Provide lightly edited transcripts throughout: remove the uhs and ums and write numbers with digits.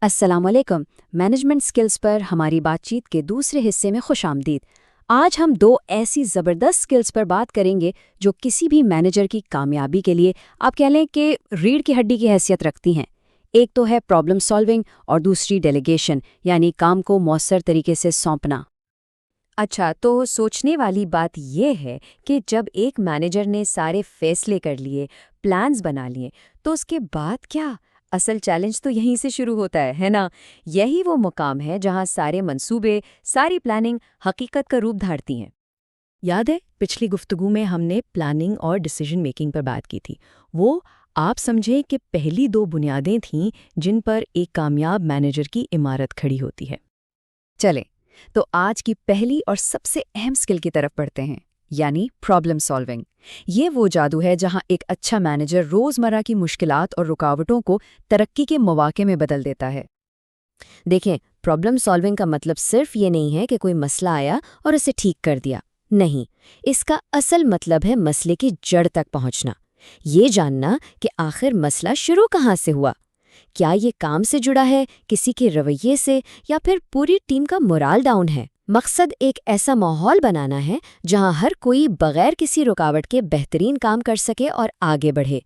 अस्सलाम वालेकुम। Management skills पर हमारी बातचीत के दूसरे हिस्से में खुश आमदीद। आज हम दो ऐसी ज़बरदस्त स्किल्स पर बात करेंगे जो किसी भी मैनेजर की कामयाबी के लिए आप कह लें कि रीढ़ की हड्डी की हैसियत रखती हैं। एक तो है प्रॉब्लम सॉल्विंग और दूसरी डेलीगेशन, यानी काम को मौसर तरीके से सौंपना। अच्छा, तो सोचने वाली बात यह है कि जब एक मैनेजर ने सारे फैसले कर लिए, प्लान्स बना लिए, तो उसके बाद क्या? असल चैलेंज तो यहीं से शुरू होता है ना? यही वो मुकाम है जहां सारे मंसूबे, सारी प्लानिंग हकीकत का रूप धारती हैं। याद है पिछली गुफ्तगू में हमने प्लानिंग और डिसीजन मेकिंग पर बात की थी। वो आप समझे कि पहली दो बुनियादें थीं जिन पर एक कामयाब मैनेजर की इमारत खड़ी होती है। चलें, तो आज की पहली और सबसे अहम स्किल की तरफ बढ़ते हैं, यानी प्रॉब्लम सॉल्विंग। ये वो जादू है जहां एक अच्छा मैनेजर रोज़मर्रा की मुश्किलात और रुकावटों को तरक्की के मौके में बदल देता है। देखें, प्रॉब्लम सॉल्विंग का मतलब सिर्फ ये नहीं है कि कोई मसला आया और उसे ठीक कर दिया। नहीं, इसका असल मतलब है मसले की जड़ तक पहुंचना। ये जानना कि आखिर मसला शुरू कहाँ से हुआ। क्या ये काम से जुड़ा है, किसी के रवैये से, या फिर पूरी टीम का मोराल डाउन है। मकसद एक ऐसा माहौल बनाना है जहां हर कोई बगैर किसी रुकावट के बेहतरीन काम कर सके और आगे बढ़े।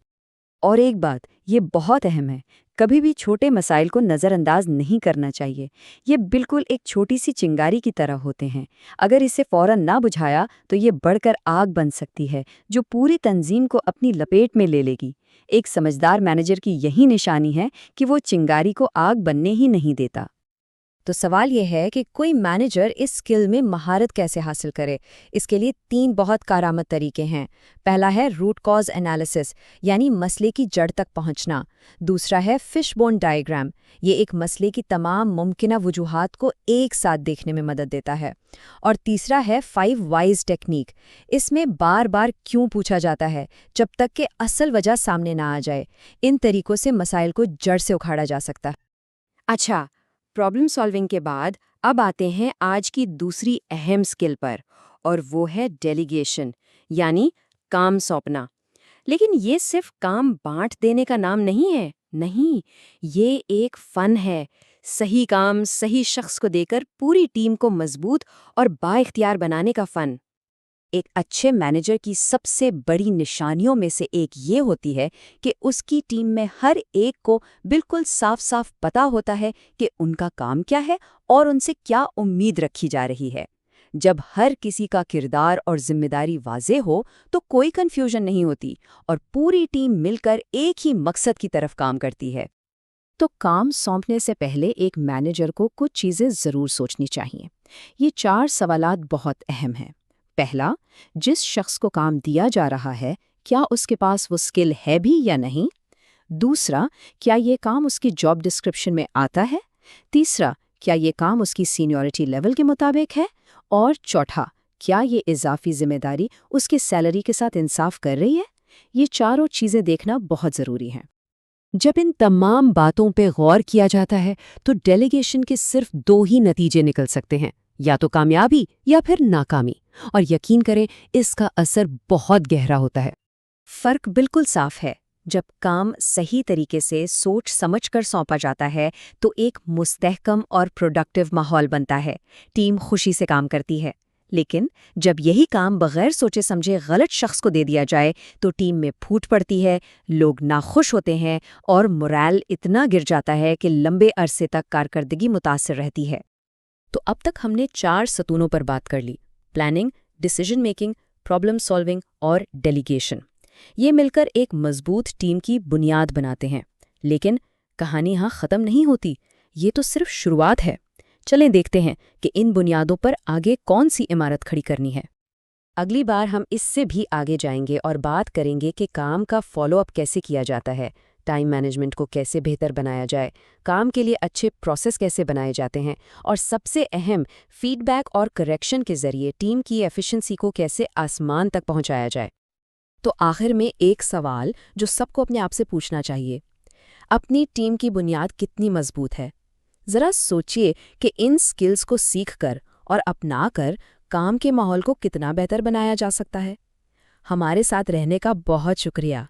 और एक बात, ये बहुत अहम है, कभी भी छोटे मसाइल को नज़रअंदाज नहीं करना चाहिए। ये बिल्कुल एक छोटी सी चिंगारी की तरह होते हैं। अगर इसे फौरन ना बुझाया तो ये बढ़कर आग बन सकती है जो पूरी तंजीम को अपनी लपेट में ले लेगी। एक समझदार मैनेजर की यही निशानी है कि वो चिंगारी को आग बनने ही नहीं देता। तो सवाल यह है कि कोई मैनेजर इस स्किल में महारत कैसे हासिल करे। इसके लिए 3 बहुत कारआमद तरीके हैं। पहला है रूट कॉज एनालिसिस, यानी मसले की जड़ तक पहुंचना। दूसरा है फिशबोन डायग्राम, ये एक मसले की तमाम मुमकिन वजूहात को एक साथ देखने में मदद देता है। और तीसरा है 5 वाइज टेक्निक, इसमें बार बार क्यों पूछा जाता है जब तक कि असल वजह सामने ना आ जाए। इन तरीकों से मसाइल को जड़ से उखाड़ा जा सकता है। अच्छा, प्रॉब्लम सॉल्विंग के बाद अब आते हैं आज की दूसरी अहम स्किल पर, और वो है डेलीगेशन, यानी काम सौंपना। लेकिन ये सिर्फ काम बांट देने का नाम नहीं है। नहीं, ये एक फन है। सही काम सही शख्स को देकर पूरी टीम को मजबूत और बाइख्तियार बनाने का फन। एक अच्छे मैनेजर की सबसे बड़ी निशानियों में से एक ये होती है कि उसकी टीम में हर एक को बिल्कुल साफ साफ पता होता है कि उनका काम क्या है और उनसे क्या उम्मीद रखी जा रही है। जब हर किसी का किरदार और जिम्मेदारी वाज़ेह हो तो कोई कन्फ्यूजन नहीं होती और पूरी टीम मिलकर एक ही मकसद की तरफ काम करती है। तो काम सौंपने से पहले एक मैनेजर को कुछ चीज़ें ज़रूर सोचनी चाहिए। ये 4 सवालात बहुत अहम हैं। पहला, जिस शख्स को काम दिया जा रहा है, क्या उसके पास वो स्किल है भी या नहीं? दूसरा, क्या ये काम उसकी जॉब डिस्क्रिप्शन में आता है? तीसरा, क्या ये काम उसकी सीनियरिटी लेवल के मुताबिक है? और चौथा, क्या ये इजाफी जिम्मेदारी उसके सैलरी के साथ इंसाफ कर रही है? ये चारों चीज़ें देखना बहुत ज़रूरी है। जब इन तमाम बातों पे गौर किया जाता है तो डेलीगेशन के सिर्फ 2 ही नतीजे निकल सकते हैं, या तो कामयाबी या फिर नाकामी। और यकीन करें, इसका असर बहुत गहरा होता है। फर्क बिल्कुल साफ है। जब काम सही तरीके से सोच समझकर सौंपा जाता है तो एक मुस्तहकम और प्रोडक्टिव माहौल बनता है। टीम खुशी से काम करती है। लेकिन जब यही काम बगैर सोचे समझे गलत शख्स को दे दिया जाए तो टीम में फूट पड़ती है, लोग नाखुश होते हैं और मोरल इतना गिर जाता है कि लंबे अरसे तक कारकर्दगी मुतासिर रहती है। तो अब तक हमने 4 सतूनों पर बात कर ली: planning, decision making, problem solving और डेलीगेशन। ये मिलकर एक मजबूत टीम की बुनियाद बनाते हैं। लेकिन कहानी यहाँ ख़त्म नहीं होती, ये तो सिर्फ शुरुआत है। चलें देखते हैं कि इन बुनियादों पर आगे कौन सी इमारत खड़ी करनी है। अगली बार हम इससे भी आगे जाएंगे और बात करेंगे कि काम का फॉलोअप कैसे किया जाता है, टाइम मैनेजमेंट को कैसे बेहतर बनाया जाए, काम के लिए अच्छे प्रोसेस कैसे बनाए जाते हैं, और सबसे अहम, फीडबैक और करेक्शन के जरिए टीम की एफिशिएंसी को कैसे आसमान तक पहुंचाया जाए। तो आखिर में एक सवाल जो सबको अपने आप से पूछना चाहिए: अपनी टीम की बुनियाद कितनी मजबूत है? ज़रा सोचिए कि इन स्किल्स को सीखकर और अपनाकर काम के माहौल को कितना बेहतर बनाया जा सकता है। हमारे साथ रहने का बहुत शुक्रिया।